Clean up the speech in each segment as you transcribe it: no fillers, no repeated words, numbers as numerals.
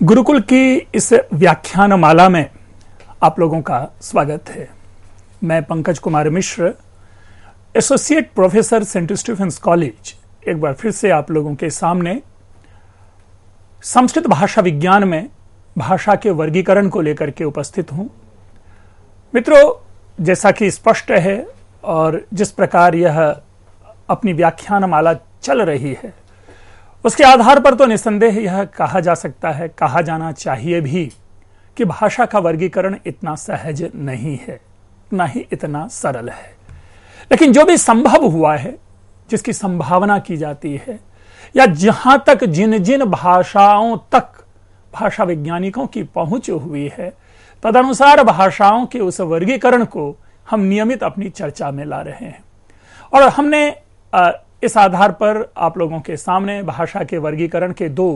गुरुकुल की इस व्याख्यान माला में आप लोगों का स्वागत है। मैं Pankaj Kumar Mishra, associate professor Saint Stephen's college, एक बार फिर से आप लोगों के सामने संस्कृत भाषा विज्ञान में भाषा के वर्गीकरण को लेकर के उपस्थित हूं। मित्रों, जैसा कि स्पष्ट है और जिस प्रकार यह अपनी व्याख्यान माला चल रही है, उसके आधार पर तो निस्संदेह यह कहा जा सकता है, कहा जाना चाहिए भी कि भाषा का वर्गीकरण इतना सहज नहीं है, ना ही इतना सरल है। लेकिन जो भी संभव हुआ है, जिसकी संभावना की जाती है, या जहां तक जिन जिन भाषाओं तक भाषा वैज्ञानिकों की पहुंच हुई है, तदनुसार भाषाओं के उस वर्गीकरण को हम नियमित अपनी चर्चा में ला रहे हैं। और हमने इस आधार पर आप लोगों के सामने भाषा के वर्गीकरण के दो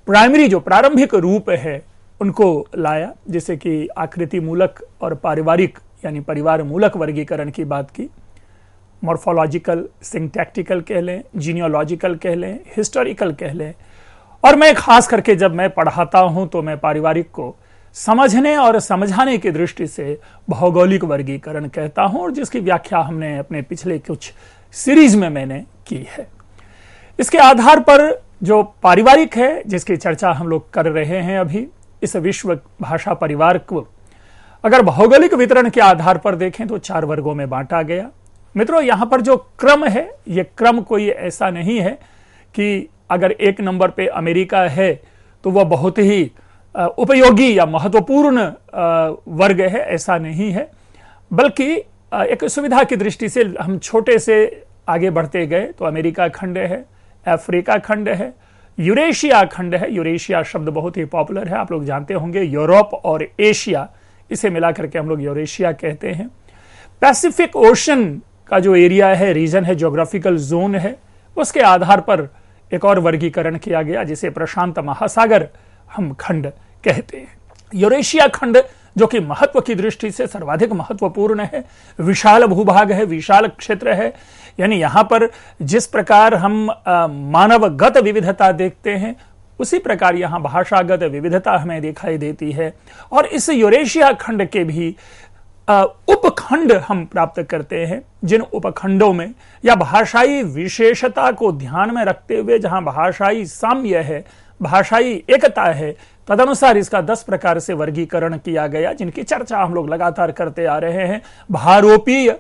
प्राइमरी जो प्रारंभिक रूप है उनको लाया, जैसे कि आकृति मूलक और पारिवारिक यानी परिवार मूलक वर्गीकरण की बात की। मॉर्फोलॉजिकल, सिंटैक्टिकल कह लें, जीनियोलॉजिकल कह लें, हिस्टोरिकल कह लें। और मैं खास करके जब मैं पढ़ाता हूं तो मैं पारिवारिक को समझने और समझाने की दृष्टि से भौगोलिक वर्गीकरण कहता हूं, और जिसकी व्याख्या हमने अपने पिछले कुछ सीरीज में मैंने की है। इसके आधार पर जो पारिवारिक है, जिसकी चर्चा हम लोग कर रहे हैं अभी, इस विश्व भाषा परिवार को अगर भौगोलिक वितरण के आधार पर देखें तो 4 वर्गों में बांटा गया। मित्रों, यहां पर जो क्रम है, यह क्रम कोई ऐसा नहीं है कि अगर 1 नंबर पे अमेरिका है तो वह बहुत ही उपयोगी या महत्वपूर्ण वर्ग है, ऐसा नहीं है। बल्कि एक सुविधा की दृष्टि से हम छोटे से आगे बढ़ते गए तो अमेरिका खंड है, अफ्रीका खंड है, यूरेशिया खंड है। यूरेशिया शब्द बहुत ही पॉपुलर है, आप लोग जानते होंगे। यूरोप और एशिया, इसे मिलाकर के हम लोग यूरेशिया कहते हैं। पैसिफिक ओशन का जो एरिया है, रीजन है, ज्योग्राफिकल जोन है, उसके आधार पर एक और वर्गीकरण किया गया, जिसे प्रशांत महासागर हम खंड कहते हैं। यूरेशिया खंड जो कि महत्व की दृष्टि से सर्वाधिक महत्वपूर्ण है, विशाल भूभाग है, विशाल क्षेत्र है। यानी यहां पर जिस प्रकार हम मानवगत विविधता देखते हैं, उसी प्रकार यहां भाषागत विविधता हमें दिखाई देती है। और इस यूरेशिया खंड के भी उपखंड हम प्राप्त करते हैं, जिन उपखंडों में या भाषाई विशेषता को ध्यान में रखते हुए जहां भाषाई साम्य है, भाषाई एकता है, तदनुसार इसका 10 प्रकार से वर्गीकरण किया गया, जिनकी चर्चा हम लोग लगातार करते आ रहे हैं। भारोपीय,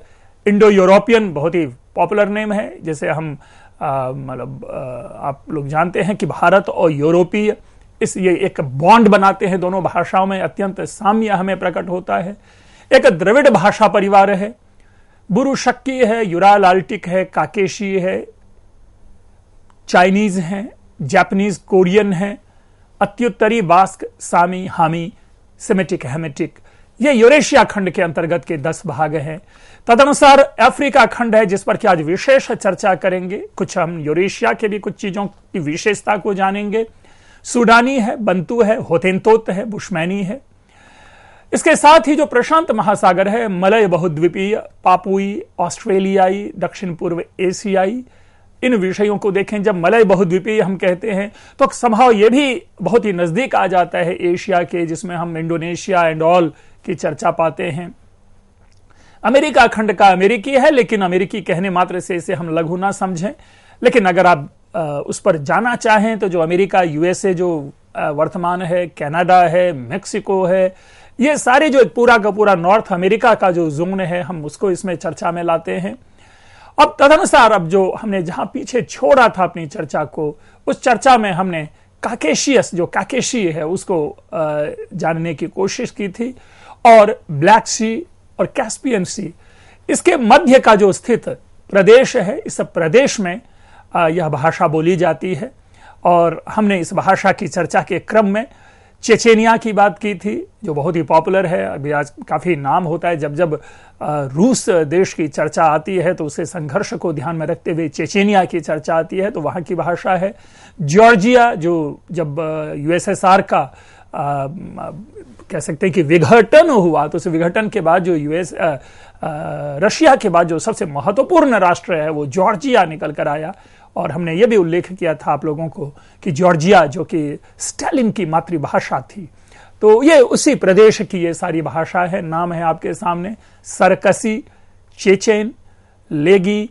इंडो यूरोपियन बहुत ही पॉपुलर नेम है, जैसे हम आप लोग जानते हैं कि भारत और यूरोपीय ये एक बॉन्ड बनाते हैं, दोनों भाषाओं में अत्यंत साम्य हमें प्रकट होता है। एक द्रविड़ भाषा परिवार है, बुरुशक्की है, यूराल आल्टिक है, काकेशी है, चाइनीज है, जापानीज, कोरियन है, अत्युत्तरी बास्क, सामी, हामी, सेमेटिक, हेमेटिक। ये यूरेशिया खंड के अंतर्गत के 10 भाग हैं। तदनुसार अफ्रीका खंड है, जिस पर कि आज विशेष चर्चा करेंगे। कुछ हम यूरेशिया के भी कुछ चीजों की विशेषता को जानेंगे। सूडानी है, बंतू है, होतेनतोत है, बुशमैनी है। इसके साथ ही जो प्रशांत महासागर है, मलय बहुद्वीपीय, पापुई, ऑस्ट्रेलियाई, दक्षिण पूर्व एशियाई, इन विषयों को देखें। जब मलय बहुद्वीपीय हम कहते हैं तो संभव ये भी बहुत ही नजदीक आ जाता है एशिया के, जिसमें हम इंडोनेशिया एंड ऑल की चर्चा पाते हैं। अमेरिका खंड का अमेरिकी है, लेकिन अमेरिकी कहने मात्र से इसे हम लघु ना समझें। लेकिन अगर आप उस पर जाना चाहें तो जो अमेरिका, यूएसए जो वर्तमान है, कनाडा है, मेक्सिको है, ये सारे जो पूरा का पूरा नॉर्थ अमेरिका का जो जोन है, हम उसको इसमें चर्चा में लाते हैं। अब तदनुसार अब जो हमने जहां पीछे छोड़ा था अपनी चर्चा को, उस चर्चा में हमने काकेशियस, जो काकेशी है, उसको जानने की कोशिश की थी। और ब्लैक सी और कैस्पियन सी, इसके मध्य का जो स्थित प्रदेश है, इस प्रदेश में यह भाषा बोली जाती है। और हमने इस भाषा की चर्चा के क्रम में चेचेनिया की बात की थी, जो बहुत ही पॉपुलर है। अभी आज काफी नाम होता है, जब जब रूस देश की चर्चा आती है तो उसे संघर्ष को ध्यान में रखते हुए चेचेनिया की चर्चा आती है, तो वहां की भाषा है। जॉर्जिया, जो जब यूएसएसआर का कह सकते हैं कि विघटन हुआ, तो उस विघटन के बाद जो रशिया के बाद जो सबसे महत्वपूर्ण राष्ट्र है वो जॉर्जिया निकल कर आया। और हमने ये भी उल्लेख किया था आप लोगों को कि जॉर्जिया जो कि स्टालिन की मातृभाषा थी, तो ये उसी प्रदेश की ये सारी भाषा है। नाम है आपके सामने सरकसी, चेचेन, लेगी,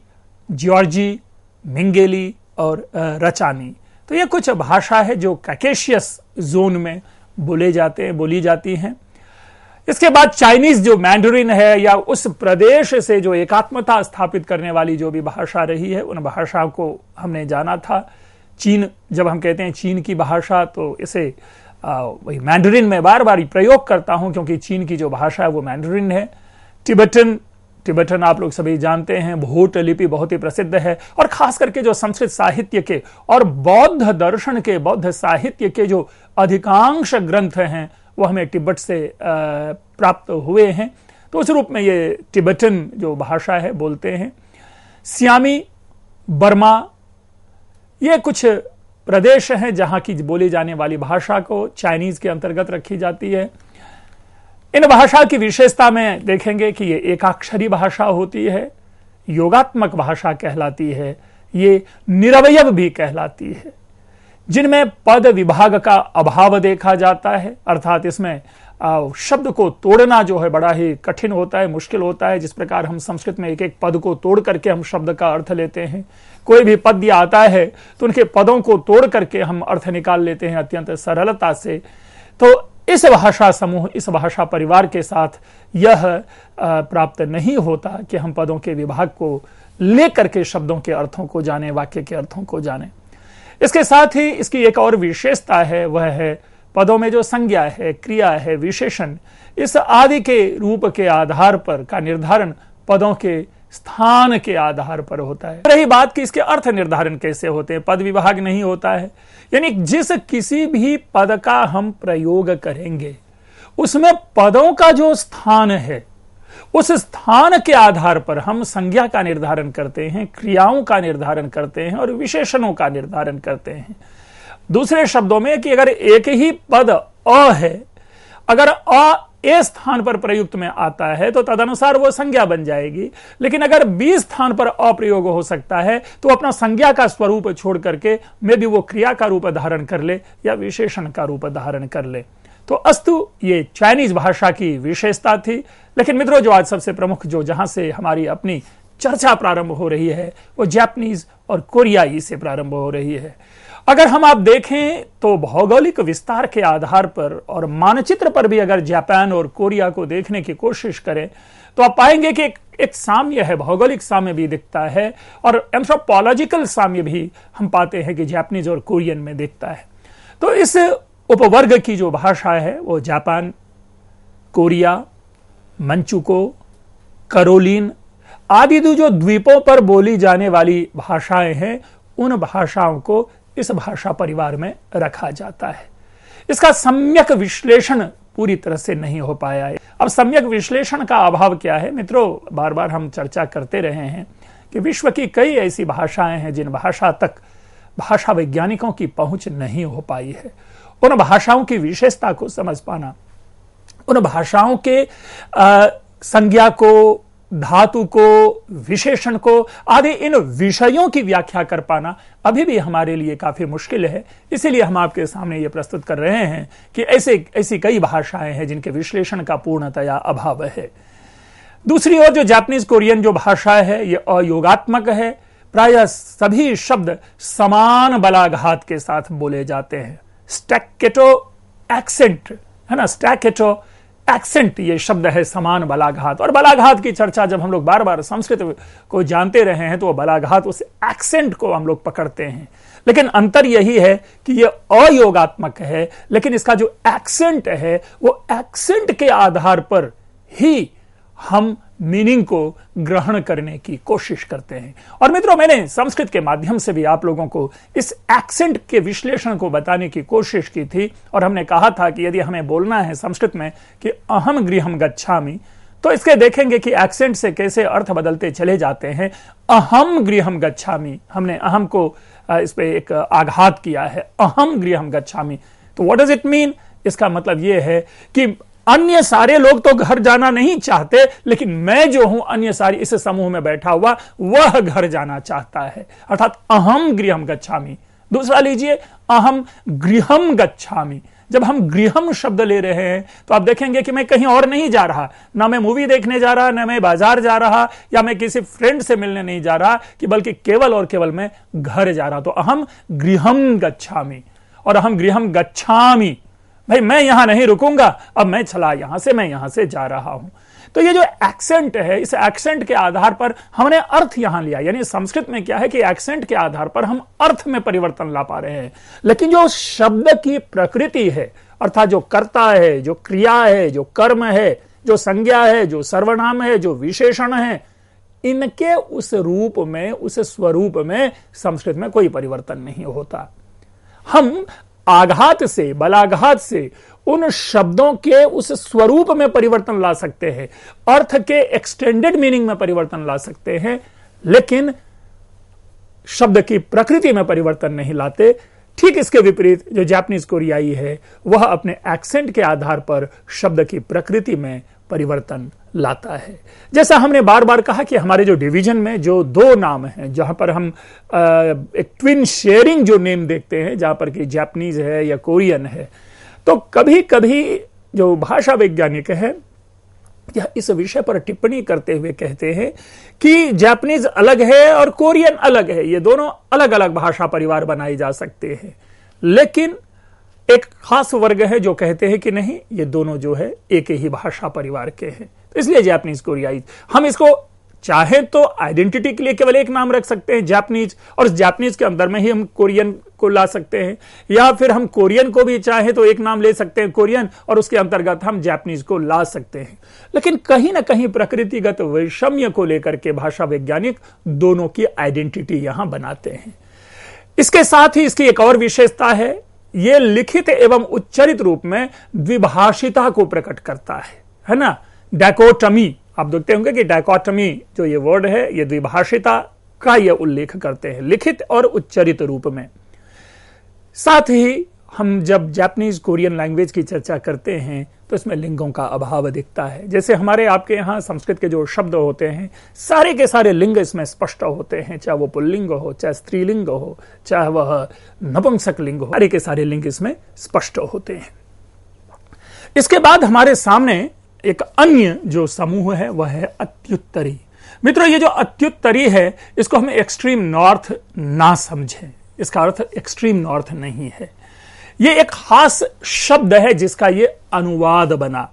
जॉर्जी, मिंगेली और रचानी। तो ये कुछ भाषा है जो कैकेशियस जोन में बोली जाती हैं। इसके बाद चाइनीज जो मैंडरिन है या उस प्रदेश से जो एकात्मता स्थापित करने वाली जो भी भाषा रही है, उन भाषाओं को हमने जाना था। चीन, जब हम कहते हैं चीन की भाषा, तो इसे वही मैंडरिन में बार बार प्रयोग करता हूं क्योंकि चीन की जो भाषा है वो मैंडरिन है। तिब्बतन आप लोग सभी जानते हैं, भोट लिपि बहुत ही प्रसिद्ध है, और खास करके जो संस्कृत साहित्य के और बौद्ध दर्शन के, बौद्ध साहित्य के जो अधिकांश ग्रंथ हैं वो हमें तिब्बत से प्राप्त हुए हैं। तो उस रूप में ये तिब्बतन जो भाषा है बोलते हैं। सियामी, बर्मा, ये कुछ प्रदेश हैं जहां की बोली जाने वाली भाषा को चाइनीज के अंतर्गत रखी जाती है। इन भाषा की विशेषता में देखेंगे कि ये एकाक्षरी भाषा होती है, योगात्मक भाषा कहलाती है, ये निरवयव भी कहलाती है, जिनमें पद विभाग का अभाव देखा जाता है, अर्थात इसमें शब्द को तोड़ना जो है बड़ा ही कठिन होता है, मुश्किल होता है। जिस प्रकार हम संस्कृत में एक एक पद को तोड़ करके हम शब्द का अर्थ लेते हैं, कोई भी पद्य आता है तो उनके पदों को तोड़ करके हम अर्थ निकाल लेते हैं अत्यंत सरलता से। तो इस भाषा समूह, इस भाषा परिवार के साथ यह प्राप्त नहीं होता कि हम पदों के विभाग को लेकर के शब्दों के अर्थों को जाने, वाक्य के अर्थों को जाने। इसके साथ ही इसकी एक और विशेषता है, वह है पदों में जो संज्ञा है, क्रिया है, विशेषण, इस आदि के रूप के आधार पर का निर्धारण पदों के स्थान के आधार पर होता है। रही बात कि इसके अर्थ निर्धारण कैसे होते हैं, पद विभाग नहीं होता है, यानी जिस किसी भी पद का हम प्रयोग करेंगे उसमें पदों का जो स्थान है उस स्थान के आधार पर हम संज्ञा का निर्धारण करते हैं, क्रियाओं का निर्धारण करते हैं और विशेषणों का निर्धारण करते हैं। दूसरे शब्दों में कि अगर एक ही पद अ है, अगर अ ए स्थान पर प्रयुक्त में आता है तो तदनुसार वो संज्ञा बन जाएगी, लेकिन अगर बी स्थान पर अप्रयोग हो सकता है तो अपना संज्ञा का स्वरूप छोड़ करके मे भी वो क्रिया का रूप धारण कर ले या विशेषण का रूप धारण कर ले। तो अस्तु ये चाइनीज भाषा की विशेषता थी। लेकिन मित्रों, जो आज सबसे प्रमुख, जो जहां से हमारी अपनी चर्चा प्रारंभ हो रही है, वो जापानीज और कोरियाई से प्रारंभ हो रही है। अगर हम आप देखें तो भौगोलिक विस्तार के आधार पर और मानचित्र पर भी अगर जापान और कोरिया को देखने की कोशिश करें तो आप पाएंगे कि एक साम्य है, भौगोलिक साम्य भी दिखता है और एंथ्रोपोलॉजिकल साम्य भी हम पाते हैं कि जापानीज और कोरियन में दिखता है। तो इस उपवर्ग की जो भाषा है वो जापान, कोरिया, मंचुको, करोलिन आदि जो द्वीपों पर बोली जाने वाली भाषाएं हैं, उन भाषाओं को इस भाषा परिवार में रखा जाता है। इसका सम्यक विश्लेषण पूरी तरह से नहीं हो पाया है। अब सम्यक विश्लेषण का अभाव क्या है मित्रों, बार बार हम चर्चा करते रहे हैं कि विश्व की कई ऐसी भाषाएं हैं जिन भाषा तक भाषा वैज्ञानिकों की पहुंच नहीं हो पाई है। उन भाषाओं की विशेषता को समझ पाना, उन भाषाओं के संज्ञा को, धातु को, विशेषण को आदि इन विषयों की व्याख्या कर पाना अभी भी हमारे लिए काफी मुश्किल है। इसीलिए हम आपके सामने ये प्रस्तुत कर रहे हैं कि ऐसी कई भाषाएं हैं जिनके विश्लेषण का पूर्णतया अभाव है। दूसरी ओर जो जापानीज कोरियन जो भाषा है ये अयोगात्मक है। प्रायः सभी शब्द समान बलाघात के साथ बोले जाते हैं। स्टैक्केटो एक्सेंट है ना, स्टैक्केटो एक्सेंट ये शब्द है, समान बलाघात। और बलाघात की चर्चा जब हम लोग बार बार संस्कृत को जानते रहे हैं तो बलाघात, उस एक्सेंट को हम लोग पकड़ते हैं। लेकिन अंतर यही है कि ये अयोगात्मक है, लेकिन इसका जो एक्सेंट है वो एक्सेंट के आधार पर ही हम मीनिंग को ग्रहण करने की कोशिश करते हैं। और मित्रों, मैंने संस्कृत के माध्यम से भी आप लोगों को इस एक्सेंट के विश्लेषण को बताने की कोशिश की थी और हमने कहा था कि यदि हमें बोलना है संस्कृत में कि अहम गृहम गच्छामि, तो इसके देखेंगे कि एक्सेंट से कैसे अर्थ बदलते चले जाते हैं। अहम गृहम गच्छामि, हमने अहम को इस पे एक आघात किया है, अहम गृहम गच्छामि। तो व्हाट डज इट मीन? इसका मतलब यह है कि अन्य सारे लोग तो घर जाना नहीं चाहते, लेकिन मैं जो हूं अन्य सारी इस समूह में बैठा हुआ वह घर जाना चाहता है, अर्थात अहम गृहम गच्छामि। दूसरा लीजिए, अहम गृहम गच्छामि। जब हम गृहम शब्द ले रहे हैं तो आप देखेंगे कि मैं कहीं और नहीं जा रहा, ना मैं मूवी देखने जा रहा, ना मैं बाजार जा रहा, या मैं किसी फ्रेंड से मिलने नहीं जा रहा, कि बल्कि केवल और केवल मैं घर जा रहा। तो अहम गृहम गच्छामि और अहम गृहम गच्छामि, भाई मैं यहां नहीं रुकूंगा, अब मैं चला यहां से, मैं यहां से जा रहा हूं। तो ये जो एक्सेंट है, इस एक्सेंट के आधार पर हमने अर्थ यहां लिया। यानी संस्कृत में क्या है कि एक्सेंट के आधार पर हम अर्थ में परिवर्तन ला पा रहे हैं, लेकिन जो शब्द की प्रकृति है, अर्थात जो कर्ता है, जो क्रिया है, जो कर्म है, जो संज्ञा है, जो सर्वनाम है, जो विशेषण है, इनके उस रूप में, उस स्वरूप में संस्कृत में कोई परिवर्तन नहीं होता। हम आघात से, बलाघात से उन शब्दों के उस स्वरूप में परिवर्तन ला सकते हैं, अर्थ के एक्सटेंडेड मीनिंग में परिवर्तन ला सकते हैं, लेकिन शब्द की प्रकृति में परिवर्तन नहीं लाते। ठीक इसके विपरीत जो जापानीज कोरियाई है, वह अपने एक्सेंट के आधार पर शब्द की प्रकृति में परिवर्तन लाता है। जैसा हमने बार बार कहा कि हमारे जो डिवीजन में जो दो नाम हैं, जहां पर हम एक ट्विन शेयरिंग जो नेम देखते हैं, जहां पर कि जापानीज है या कोरियन है, तो कभी कभी जो भाषा वैज्ञानिक है यह इस विषय पर टिप्पणी करते हुए कहते हैं कि जापानीज अलग है और कोरियन अलग है, ये दोनों अलग अलग भाषा परिवार बनाए जा सकते हैं। लेकिन एक खास वर्ग है जो कहते हैं कि नहीं, ये दोनों जो है एक ही भाषा परिवार के हैं। तो इसलिए जापानीज कोरियाई, हम इसको चाहे तो आइडेंटिटी के लिए केवल एक नाम रख सकते हैं जापानीज, और जापानीज के अंदर में ही हम कोरियन को ला सकते हैं, या फिर हम कोरियन को भी चाहे तो एक नाम ले सकते हैं कोरियन, और उसके अंतर्गत हम जापानीज को ला सकते हैं। लेकिन कहीं ना कहीं प्रकृतिगत वैषम्य को लेकर के भाषा वैज्ञानिक दोनों की आइडेंटिटी यहां बनाते हैं। इसके साथ ही इसकी एक और विशेषता है, यह लिखित एवं उच्चरित रूप में द्विभाषिता को प्रकट करता है ना। डायकोटमी, आप देखते होंगे कि डायकोटमी जो ये वर्ड है, ये द्विभाषिता का ये उल्लेख करते हैं, लिखित और उच्चरित रूप में। साथ ही हम जब जापानीज कोरियन लैंग्वेज की चर्चा करते हैं तो इसमें लिंगों का अभाव दिखता है। जैसे हमारे आपके यहाँ संस्कृत के जो शब्द होते हैं, सारे के सारे लिंग इसमें स्पष्ट होते हैं, चाहे वो पुल्लिंग हो, चाहे स्त्रीलिंग हो, चाहे वह नपुंसक लिंग हो, सारे के सारे लिंग इसमें स्पष्ट होते हैं। इसके बाद हमारे सामने एक अन्य जो समूह है वह है अत्युत्तरी। मित्रों, ये जो अत्युत्तरी है, इसको हम एक्सट्रीम नॉर्थ ना समझें, इसका अर्थ एक्सट्रीम नॉर्थ नहीं है। ये एक खास शब्द है जिसका ये अनुवाद बना,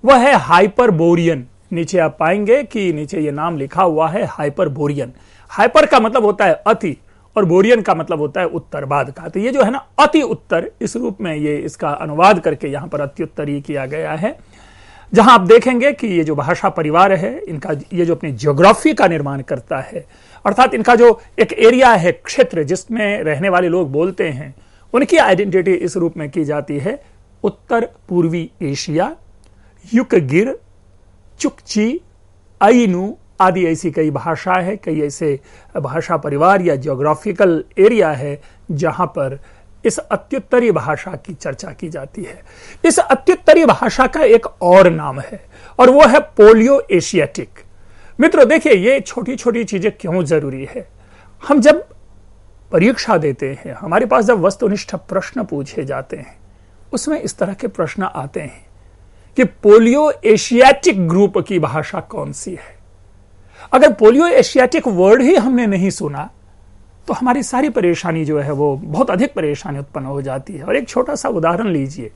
वह है हाइपरबोरियन। नीचे आप पाएंगे कि नीचे ये नाम लिखा हुआ है हाइपरबोरियन। हाइपर का मतलब होता है अति, और बोरियन का मतलब होता है उत्तर, बाद का। तो ये जो है ना अति उत्तर, इस रूप में ये इसका अनुवाद करके यहां पर अत्युत्तरी किया गया है। जहां आप देखेंगे कि ये जो भाषा परिवार है, इनका ये जो अपनी ज्योग्राफी का निर्माण करता है, अर्थात इनका जो एक एरिया है, क्षेत्र जिसमें रहने वाले लोग बोलते हैं, उनकी आइडेंटिटी इस रूप में की जाती है उत्तर पूर्वी एशिया, युकगिर, चुकची, आइनू आदि ऐसी कई भाषा है, कई ऐसे भाषा परिवार या ज्योग्राफिकल एरिया है जहां पर इस अत्युत्तरी भाषा की चर्चा की जाती है। इस अत्युत्तरी भाषा का एक और नाम है और वो है पोलियो एशियाटिक। मित्रों देखिए, ये छोटी छोटी चीजें क्यों जरूरी है। हम जब परीक्षा देते हैं, हमारे पास जब वस्तुनिष्ठ प्रश्न पूछे जाते हैं, उसमें इस तरह के प्रश्न आते हैं कि पोलियो एशियाटिक ग्रुप की भाषा कौन सी है। अगर पोलियो एशियाटिक वर्ड ही हमने नहीं सुना तो हमारी सारी परेशानी जो है वो बहुत अधिक परेशानी उत्पन्न हो जाती है। और एक छोटा सा उदाहरण लीजिए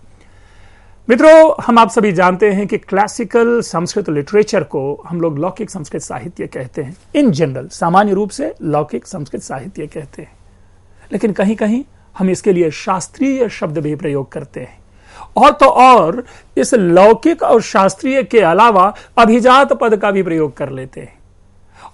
मित्रों, हम आप सभी जानते हैं कि क्लासिकल संस्कृत लिटरेचर को हम लोग लौकिक संस्कृत साहित्य कहते हैं। इन जनरल, सामान्य रूप से लौकिक संस्कृत साहित्य कहते हैं, लेकिन कहीं कहीं हम इसके लिए शास्त्रीय शब्द भी प्रयोग करते हैं। और तो और इस लौकिक और शास्त्रीय के अलावा अभिजात पद का भी प्रयोग कर लेते हैं।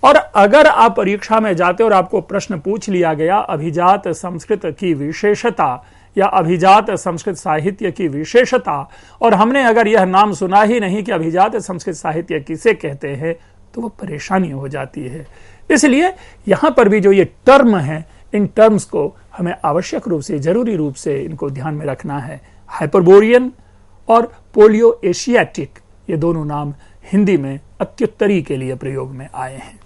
और अगर आप परीक्षा में जाते और आपको प्रश्न पूछ लिया गया अभिजात संस्कृत की विशेषता या अभिजात संस्कृत साहित्य की विशेषता, और हमने अगर यह नाम सुना ही नहीं कि अभिजात संस्कृत साहित्य किसे कहते हैं, तो वो परेशानी हो जाती है। इसलिए यहां पर भी जो ये टर्म है, इन टर्म्स को हमें आवश्यक रूप से, जरूरी रूप से इनको ध्यान में रखना है। हाइपरबोरियन और पोलियो एशियाटिक, ये दोनों नाम हिंदी में अत्युत्तरी के लिए प्रयोग में आए हैं।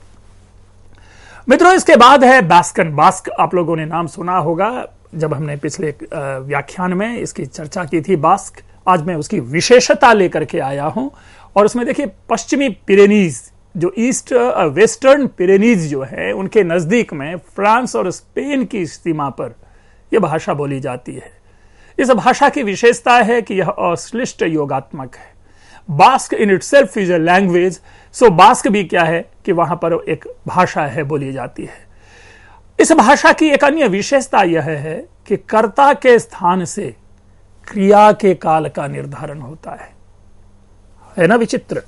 मित्रों, इसके बाद है बास्कन। बास्क आप लोगों ने नाम सुना होगा, जब हमने पिछले व्याख्यान में इसकी चर्चा की थी। बास्क, आज मैं उसकी विशेषता लेकर के आया हूं, और उसमें देखिए पश्चिमी पिरेनीज, जो वेस्टर्न पिरेनीज जो है, उनके नजदीक में फ्रांस और स्पेन की सीमा पर यह भाषा बोली जाती है। इस भाषा की विशेषता है कि यह अश्लिष्ट योगात्मक है। Bask in itself is a language, so bask भी क्या है कि वहां पर एक भाषा है, बोली जाती है। इस भाषा की एक अन्य विशेषता यह है कि कर्ता के स्थान से क्रिया के काल का निर्धारण होता है ना विचित्र,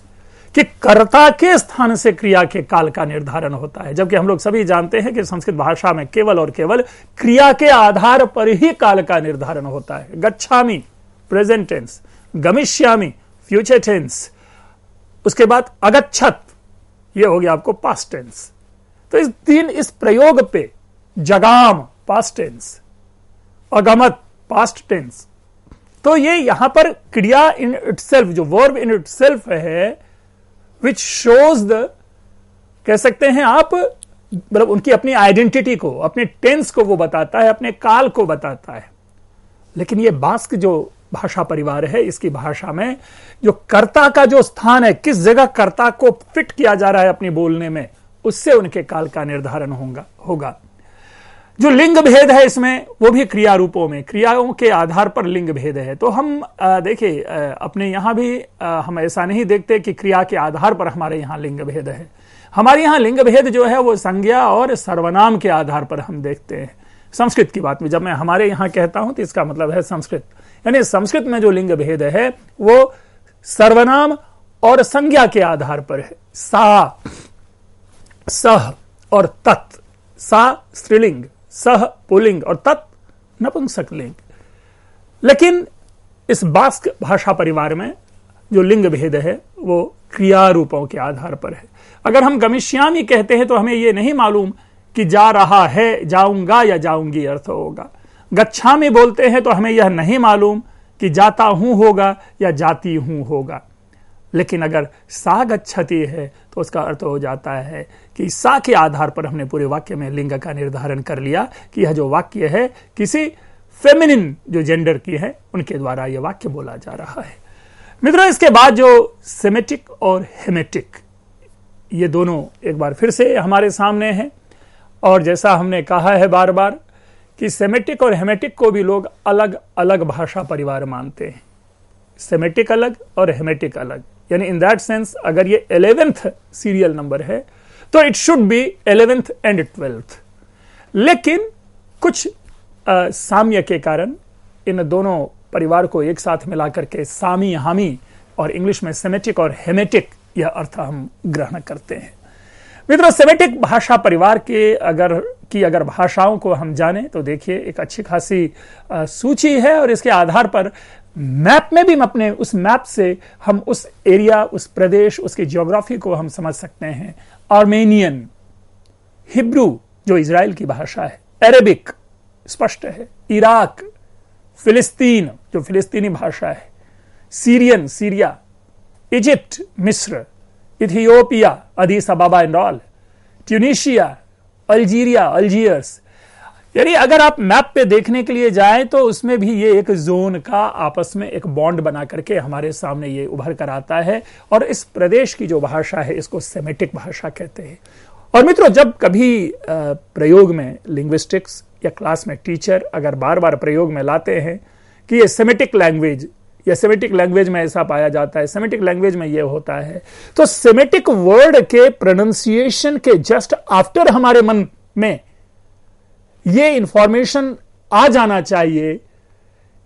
कि कर्ता के स्थान से क्रिया के काल का निर्धारण होता है, जबकि हम लोग सभी जानते हैं कि संस्कृत भाषा में केवल और केवल क्रिया के आधार पर ही काल का निर्धारण होता है। गच्छामि प्रेजेंट टेंस, गमिष्यामि फ्यूचर टेंस, उसके बाद अगच्छत, यह हो गया आपको पास्ट टेंस। तो इस प्रयोग पे जगाम पास्ट टेंस, अगमत पास्ट टेंस, तो ये यहां पर क्रिया इन इटसेल्फ, जो वर्ब इन इटसेल्फ है, विच शोज द, कह सकते हैं आप, मतलब उनकी अपनी आइडेंटिटी को, अपने टेंस को वो बताता है, अपने काल को बताता है। लेकिन ये बास्क जो भाषा परिवार है, इसकी भाषा में जो कर्ता का जो स्थान है, किस जगह कर्ता को फिट किया जा रहा है अपने बोलने में, उससे उनके काल का निर्धारण होगा। जो लिंग भेद है इसमें, वो भी क्रिया रूपों में, क्रियाओं के आधार पर लिंग भेद है। तो हम देखिए अपने यहां भी हम ऐसा नहीं देखते कि क्रिया के आधार पर हमारे यहां लिंग भेद है। हमारे यहां लिंग भेद जो है वो संज्ञा और सर्वनाम के आधार पर हम देखते हैं। संस्कृत की बात में जब मैं हमारे यहां कहता हूं तो इसका मतलब है संस्कृत, यानी संस्कृत में जो लिंग भेद है वो सर्वनाम और संज्ञा के आधार पर है। सा, सह और तत्, सा स्त्रीलिंग, सह पुल्लिंग और तत् नपुंसक लिंग। लेकिन इस बास्क भाषा परिवार में जो लिंग भेद है वो क्रिया रूपों के आधार पर है। अगर हम गमिष्यामि कहते हैं तो हमें यह नहीं मालूम कि जा रहा है, जाऊंगा या जाऊंगी अर्थ होगा। गच्छामि बोलते हैं तो हमें यह नहीं मालूम कि जाता हूं होगा या जाती हूं होगा। लेकिन अगर सा गच्छति है तो उसका अर्थ हो जाता है कि सा के आधार पर हमने पूरे वाक्य में लिंग का निर्धारण कर लिया कि यह जो वाक्य है किसी फेमिनिन जो जेंडर की है उनके द्वारा यह वाक्य बोला जा रहा है। मित्रों, इसके बाद जो सेमेटिक और हेमेटिक, ये दोनों एक बार फिर से हमारे सामने हैं। और जैसा हमने कहा है बार बार कि सेमेटिक और हेमेटिक को भी लोग अलग अलग भाषा परिवार मानते हैं। सेमेटिक अलग और हेमेटिक अलग, यानी इन दैट सेंस अगर ये 11th सीरियल नंबर है तो it should be 11th and 12th। लेकिन कुछ साम्य के कारण इन दोनों परिवार को एक साथ मिलाकर के सामी हामी और इंग्लिश में सेमेटिक और हेमेटिक यह अर्थ हम ग्रहण करते हैं। मित्रों, सेमेटिक भाषा परिवार के अगर भाषाओं को हम जाने तो देखिए एक अच्छी खासी सूची है, और इसके आधार पर मैप में भी अपने उस मैप से हम उस एरिया, उस प्रदेश, उसकी ज्योग्राफी को हम समझ सकते हैं। आर्मेनियन, हिब्रू जो इजराइल की भाषा है, अरेबिक स्पष्ट है, इराक, फिलिस्तीन जो फिलिस्तीनी भाषा है, सीरियन सीरिया, इजिप्ट मिस्र, Ethiopia अदीस अबाबा and all, Tunisia, Algeria Algiers. यानी अगर आप मैप पे देखने के लिए जाएं तो उसमें भी ये एक जोन का आपस में एक बॉन्ड बना करके हमारे सामने ये उभर कर आता है। और इस प्रदेश की जो भाषा है इसको सेमेटिक भाषा कहते हैं। और मित्रों, जब कभी प्रयोग में लिंग्विस्टिक्स या क्लास में टीचर अगर बार बार प्रयोग में लाते हैं कि ये सेमेटिक लैंग्वेज या सेमेटिक लैंग्वेज में ऐसा पाया जाता है, सेमेटिक लैंग्वेज में ये होता है, तो सेमेटिक वर्ड के प्रोनाउंसिएशन के जस्ट आफ्टर हमारे मन में ये इंफॉर्मेशन आ जाना चाहिए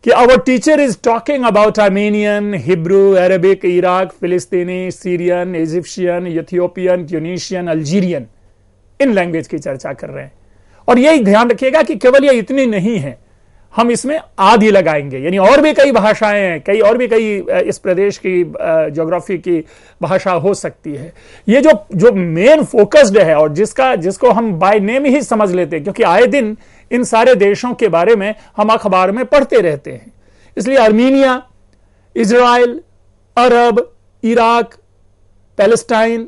कि our teacher is talking about Armenian, Hebrew, Arabic, Iraq, Palestinian, Syrian, Egyptian, Ethiopian, Tunisian, Algerian, इन लैंग्वेज की चर्चा कर रहे हैं। और यही ध्यान रखिएगा कि केवल ये इतनी नहीं है, हम इसमें आदि लगाएंगे, यानी और भी कई भाषाएं हैं, कई इस प्रदेश की ज्योग्राफी की भाषा हो सकती है। ये जो मेन फोकस्ड है और जिसको हम बाय नेम ही समझ लेते हैं, क्योंकि आए दिन इन सारे देशों के बारे में हम अखबार में पढ़ते रहते हैं। इसलिए Armenia, Israel, Arab, Iraq, Palestine,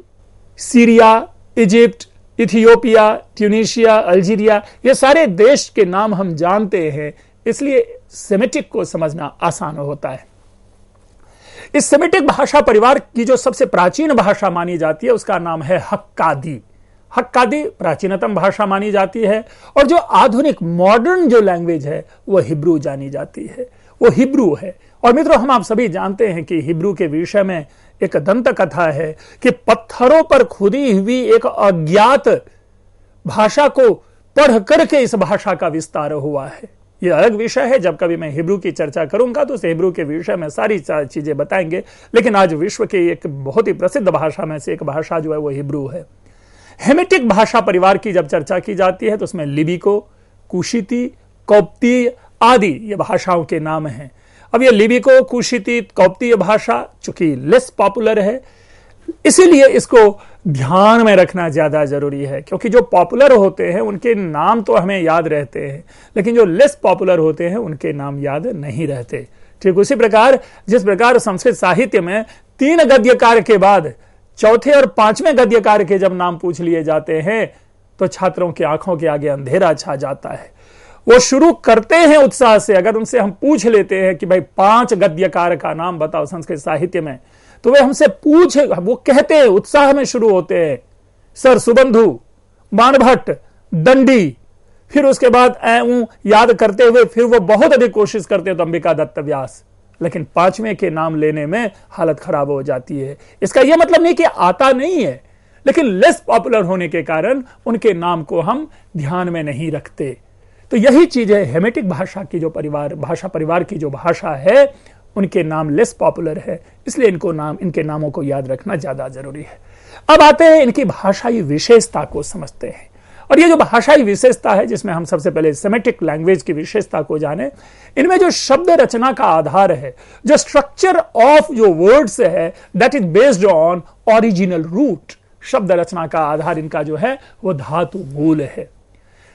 Syria, Egypt, Ethiopia, Tunisia, Algeria, ये सारे देश के नाम हम जानते हैं, इसलिए सेमेटिक को समझना आसान होता है। इस सेमेटिक भाषा परिवार की जो सबसे प्राचीन भाषा मानी जाती है उसका नाम है हक्कादी। हक्कादी प्राचीनतम भाषा मानी जाती है, और जो आधुनिक मॉडर्न जो लैंग्वेज है वो हिब्रू जानी जाती है, वो हिब्रू है। और मित्रों, हम आप सभी जानते हैं कि हिब्रू के विषय में एक दंत कथा है कि पत्थरों पर खुदी हुई एक अज्ञात भाषा को पढ़ करके इस भाषा का विस्तार हुआ है। यह अलग विषय है, जब कभी मैं हिब्रू की चर्चा करूंगा तो उस हिब्रू के विषय में सारी चीजें बताएंगे, लेकिन आज विश्व की एक बहुत ही प्रसिद्ध भाषा में से एक भाषा जो है वो हिब्रू है। हेमेटिक भाषा परिवार की जब चर्चा की जाती है तो उसमें लिबिको, कुशिती, कौप्ती आदि ये भाषाओं के नाम हैं। अब ये लिबिको, कुशिती, कौप्ती भाषा चूंकि लेस पॉपुलर है, इसीलिए इसको ध्यान में रखना ज्यादा जरूरी है, क्योंकि जो पॉपुलर होते हैं उनके नाम तो हमें याद रहते हैं, लेकिन जो लेस पॉपुलर होते हैं उनके नाम याद नहीं रहते। ठीक उसी प्रकार जिस प्रकार संस्कृत साहित्य में 3 गद्यकार के बाद चौथे और 5वें गद्यकार के जब नाम पूछ लिए जाते हैं तो छात्रों की आंखों के आगे अंधेरा छा जाता है। वो शुरू करते हैं उत्साह से, अगर उनसे हम पूछ लेते हैं कि भाई 5 गद्यकार का नाम बताओ संस्कृत साहित्य में, तो वे हमसे वो कहते हैं, उत्साह में शुरू होते हैं, सर सुबंधु, बाणभट्ट, दंडी, फिर उसके बाद याद करते हुए फिर वो बहुत अधिक कोशिश करते हैं तो अंबिका दत्त व्यास, लेकिन 5वें के नाम लेने में हालत खराब हो जाती है। इसका यह मतलब नहीं कि आता नहीं है, लेकिन लेस पॉपुलर होने के कारण उनके नाम को हम ध्यान में नहीं रखते। तो यही चीज है, हेमेटिक भाषा की जो भाषा परिवार की जो भाषा है उनके नाम लेस पॉपुलर है, इसलिए इनके नामों को याद रखना ज्यादा जरूरी है। अब आते हैं इनकी भाषाई विशेषता को समझते हैं, और ये जो भाषाई विशेषता है जिसमें हम सबसे पहले सेमेटिक लैंग्वेज की विशेषता को जाने, इनमें जो शब्द रचना का आधार है, जो स्ट्रक्चर ऑफ जो वर्ड्स है, that is based on original root. शब्द रचना का आधार इनका जो है वो धातु मूल है।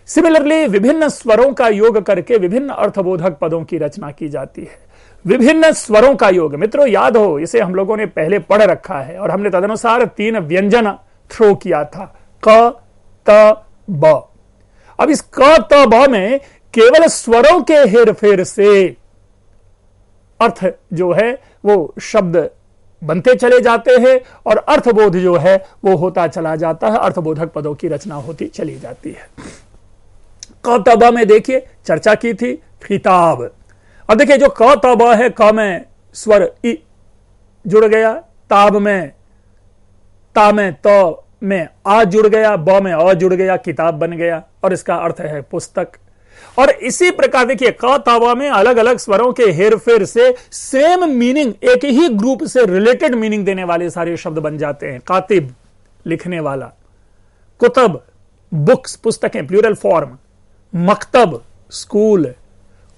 सिमिलरली विभिन्न स्वरों का योग करके विभिन्न अर्थबोधक पदों की रचना की जाती है। विभिन्न स्वरों का योग, मित्रों याद हो, इसे हम लोगों ने पहले पढ़ रखा है और हमने तदनुसार 3 व्यंजन थ्रो किया था, क, त, ब। अब इस क, त, ब में केवल स्वरों के हेरफेर से अर्थ जो है वो शब्द बनते चले जाते हैं और अर्थबोध जो है वो होता चला जाता है, अर्थबोधक पदों की रचना होती चली जाती है। क, त, ब में देखिए चर्चा की थी खिताब। और देखिए जो क, त, ब है, क में स्वर इ जुड़ गया, ताब में ता में त में आ जुड़ गया, ब में अ जुड़ गया, किताब बन गया, और इसका अर्थ है पुस्तक। और इसी प्रकार देखिए क, त, ब में अलग अलग स्वरों के हेरफेर से सेम मीनिंग, एक ही ग्रुप से रिलेटेड मीनिंग देने वाले सारे शब्द बन जाते हैं। कातिब लिखने वाला, कुतब बुक्स पुस्तकें प्लूरल फॉर्म, मकतब स्कूल,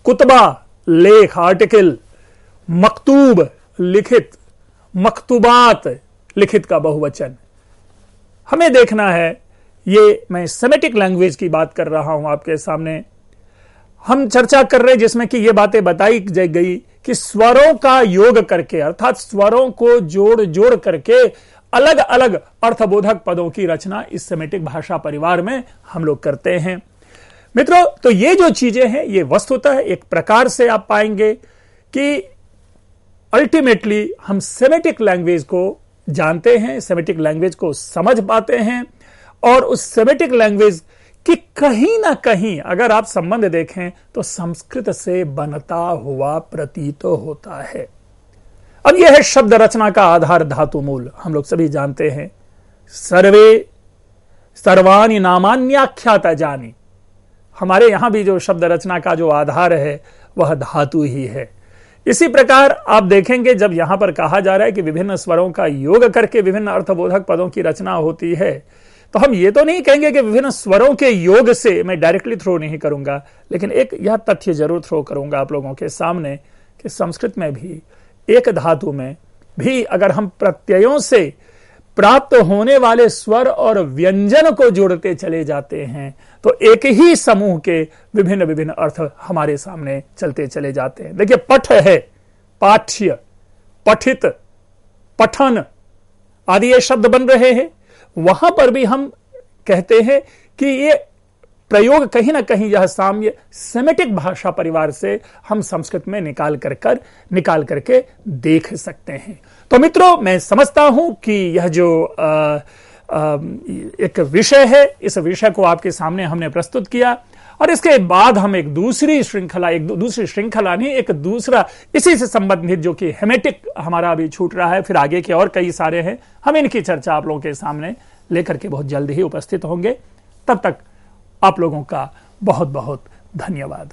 कुतबा लेख आर्टिकल, मकतूब लिखित, मकतूबात लिखित का बहुवचन। हमें देखना है, ये मैं सेमेटिक लैंग्वेज की बात कर रहा हूं आपके सामने, हम चर्चा कर रहे हैं जिसमें कि ये बातें बताई गई कि स्वरों का योग करके, अर्थात स्वरों को जोड़ जोड़ करके अलग अलग अर्थबोधक पदों की रचना इस सेमेटिक भाषा परिवार में हम लोग करते हैं। मित्रों, तो ये जो चीजें हैं ये वस्तुतः एक प्रकार से आप पाएंगे कि अल्टीमेटली हम सेमेटिक लैंग्वेज को जानते हैं, सेमेटिक लैंग्वेज को समझ पाते हैं, और उस सेमेटिक लैंग्वेज की कहीं ना कहीं अगर आप संबंध देखें तो संस्कृत से बनता हुआ प्रतीत होता है। अब यह है शब्द रचना का आधार धातु मूल। हम लोग सभी जानते हैं सर्वे सर्वाणि नामान्याख्याता जानी, हमारे यहां भी जो शब्द रचना का जो आधार है वह धातु ही है। इसी प्रकार आप देखेंगे जब यहां पर कहा जा रहा है कि विभिन्न स्वरों का योग करके विभिन्न अर्थबोधक पदों की रचना होती है, तो हम ये तो नहीं कहेंगे कि विभिन्न स्वरों के योग से, मैं डायरेक्टली थ्रो नहीं करूंगा, लेकिन एक यह तथ्य जरूर थ्रो करूंगा आप लोगों के सामने कि संस्कृत में भी एक धातु में भी अगर हम प्रत्ययों से प्राप्त होने वाले स्वर और व्यंजन को जोड़ते चले जाते हैं तो एक ही समूह के विभिन्न विभिन्न अर्थ हमारे सामने चलते चले जाते हैं। देखिए पठ है पाठ्य, पठित, पठन आदि ये शब्द बन रहे हैं, वहां पर भी हम कहते हैं कि ये प्रयोग कहीं ना कहीं यह साम्य सेमेटिक भाषा परिवार से हम संस्कृत में निकाल करके देख सकते हैं। तो मित्रों, मैं समझता हूं कि यह जो एक विषय है, इस विषय को आपके सामने हमने प्रस्तुत किया, और इसके बाद हम एक दूसरी श्रृंखला नहीं, एक दूसरा इसी से संबंधित जो कि हेमेटिक हमारा अभी छूट रहा है, फिर आगे के और कई सारे हैं, हम इनकी चर्चा आप लोगों के सामने लेकर के बहुत जल्द ही उपस्थित होंगे। तब तक आप लोगों का बहुत बहुत धन्यवाद।